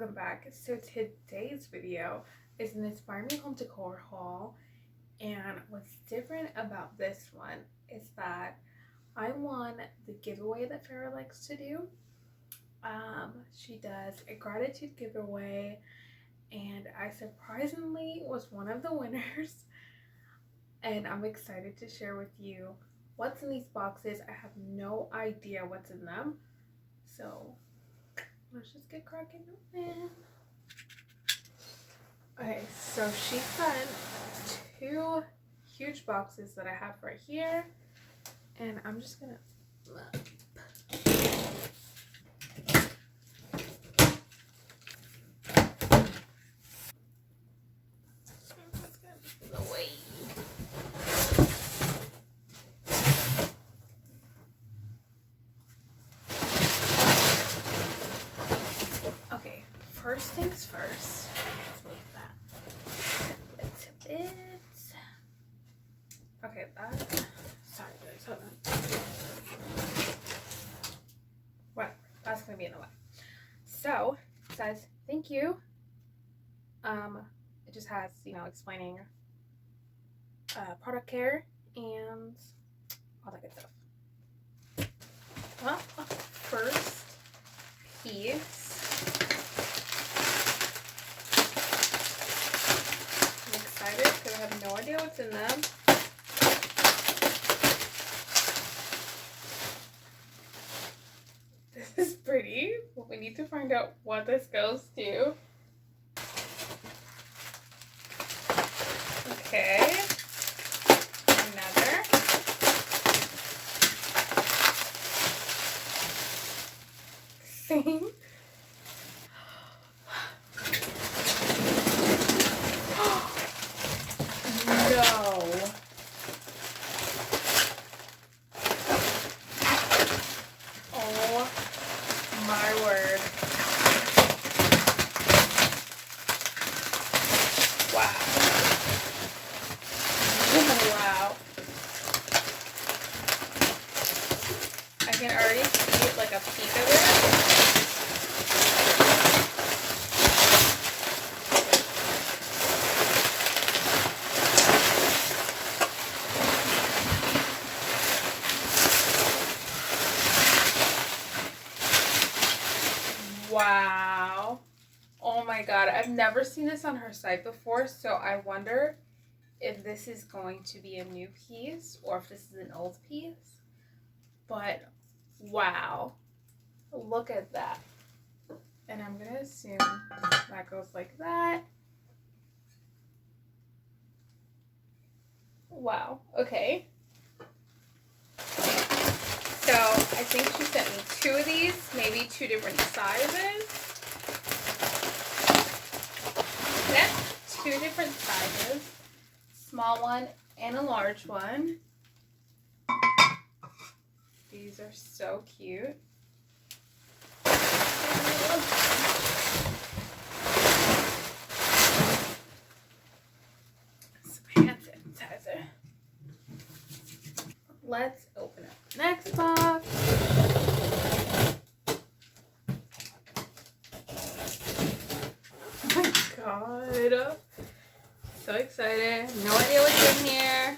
welcome back. So today's video is an Inspire Me Home Decor haul, and what's different about this one is that I won the giveaway that Farah likes to do. She does a gratitude giveaway, and I surprisingly was one of the winners, and I'm excited to share with you what's in these boxes. I have no idea what's in them, so let's just get cracking open. Okay, so she sent 2 huge boxes that I have right here, and I'm just gonna first things first. Let's move that a bit. Okay, that. Sorry guys, hold on. Whatever, that's gonna be in the way. So it says thank you. It just has, explaining product care and all that good stuff. Well, first piece. Because I have no idea what's in them. This is pretty, but we need to find out what this goes to. Okay. Another. Same. Wow. I can already see like a peek of it. Wow. Oh my god, I've never seen this on her site before, so I wonder if this is going to be a new piece or if this is an old piece. But wow, look at that. And I'm gonna assume that goes like that. Wow, okay. So I think she sent me 2 of these, maybe 2 different sizes. Yeah, 2 different sizes. Small one and a large one. These are so cute. Some hand sanitizer. Let's open up the next box. Oh my god. So excited. No idea what's in here.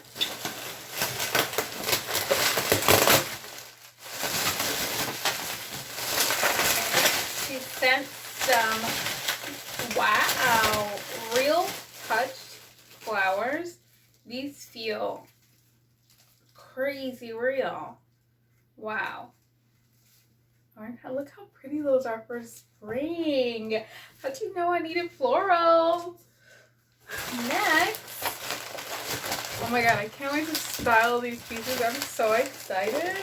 She sent some, wow, real touched flowers. These feel crazy real. Wow. Look how pretty those are for spring. How'd you know I needed florals? Next, oh my god, I can't wait to style these pieces. I'm so excited.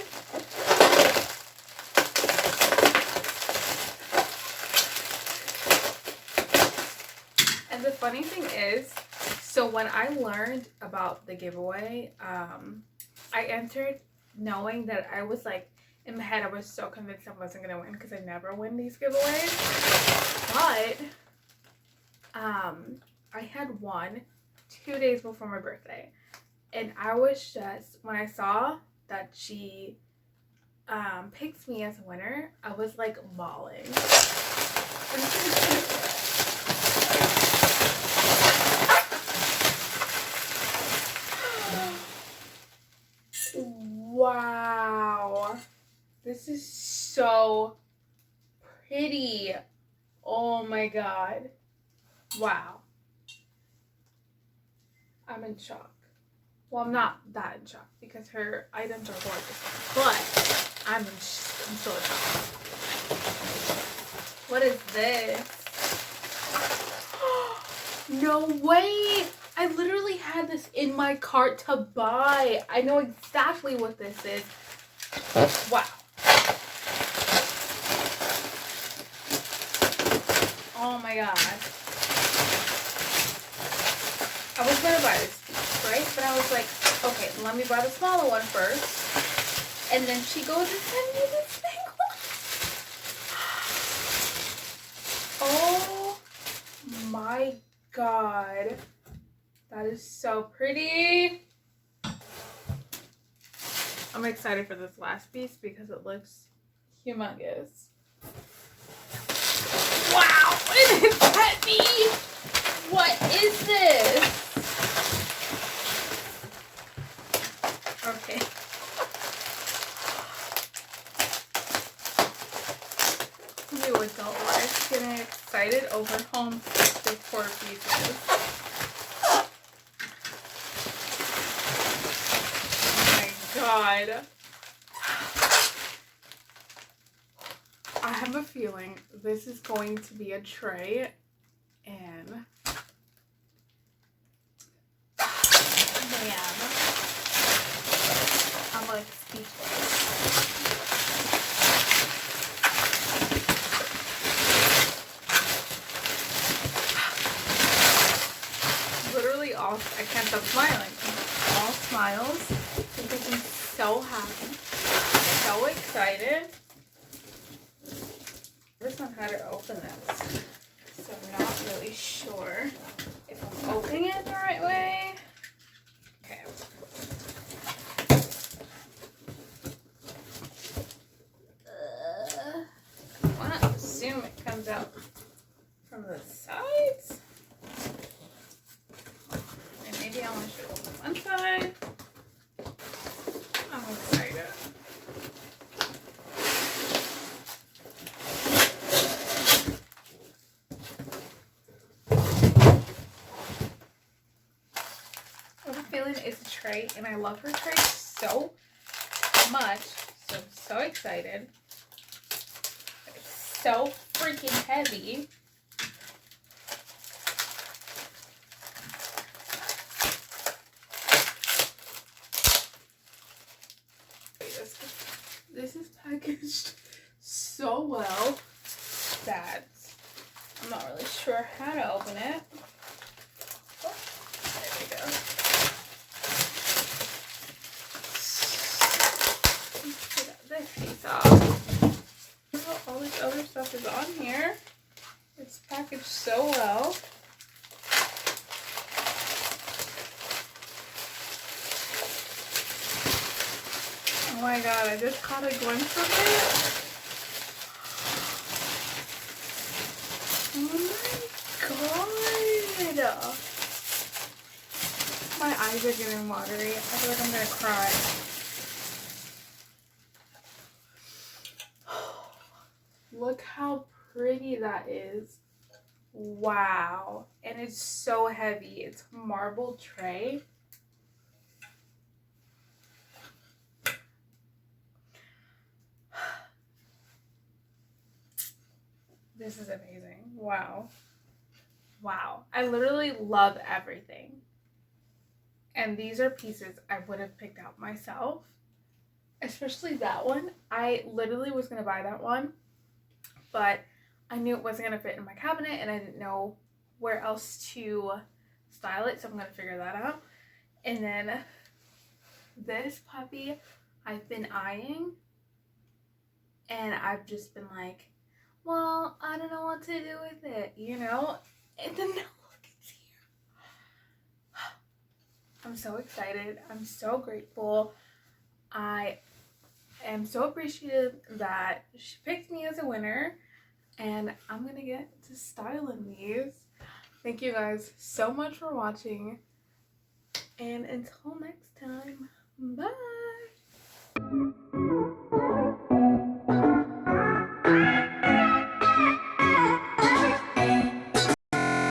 And the funny thing is, so when I learned about the giveaway, I entered knowing that I was like, in my head I was so convinced I wasn't gonna win because I never win these giveaways. But I had won 2 days before my birthday, and I was just, when I saw that she picked me as a winner, I was like bawling. Wow. This is so pretty. Oh my god. Wow. I'm in shock. Well, I'm not that in shock because her items are gorgeous, but I'm still in shock. What is this? No way! I literally had this in my cart to buy. I know exactly what this is. Wow. Oh my god. I was gonna buy this piece, right? But I was like, okay, let me buy the smaller one first. And then she goes and sends me this big one. Oh my god. That is so pretty. I'm excited for this last piece because it looks humongous. Wow, it is heavy. What is this? Okay. New adult life, getting excited over home decor pieces. God. I have a feeling this is going to be a tray, and man, I'm like speechless. Literally all, I can't stop smiling. All smiles because I'm so happy, so excited. This one how to open this, so I'm not really sure if I'm opening it the right way. Okay. I want to assume it comes out from the sides. And maybe I want to show open one side. I'm excited. I have a feeling it's a tray, and I love her tray so much. So I'm so excited. It's so freaking heavy. This is packaged so well that I'm not really sure how to open it. Oh, there we go. Let's get this piece off. Look how all this other stuff is on here. It's packaged so well. Oh my god, I just caught a glimpse of it. Oh my god. My eyes are getting watery. I feel like I'm gonna cry. Look how pretty that is. Wow. And it's so heavy. It's a marble tray. This is amazing. Wow. Wow. I literally love everything. And these are pieces I would have picked out myself. Especially that one. I literally was going to buy that one. But I knew it wasn't going to fit in my cabinet. And I didn't know where else to style it. So I'm going to figure that out. And then this puppy I've been eyeing. And I've just been like, well, I don't know what to do with it, you know? And then now look, it's here. I'm so excited. I'm so grateful. I am so appreciative that she picked me as a winner. and I'm gonna get to styling these. Thank you guys so much for watching, and until next time, bye.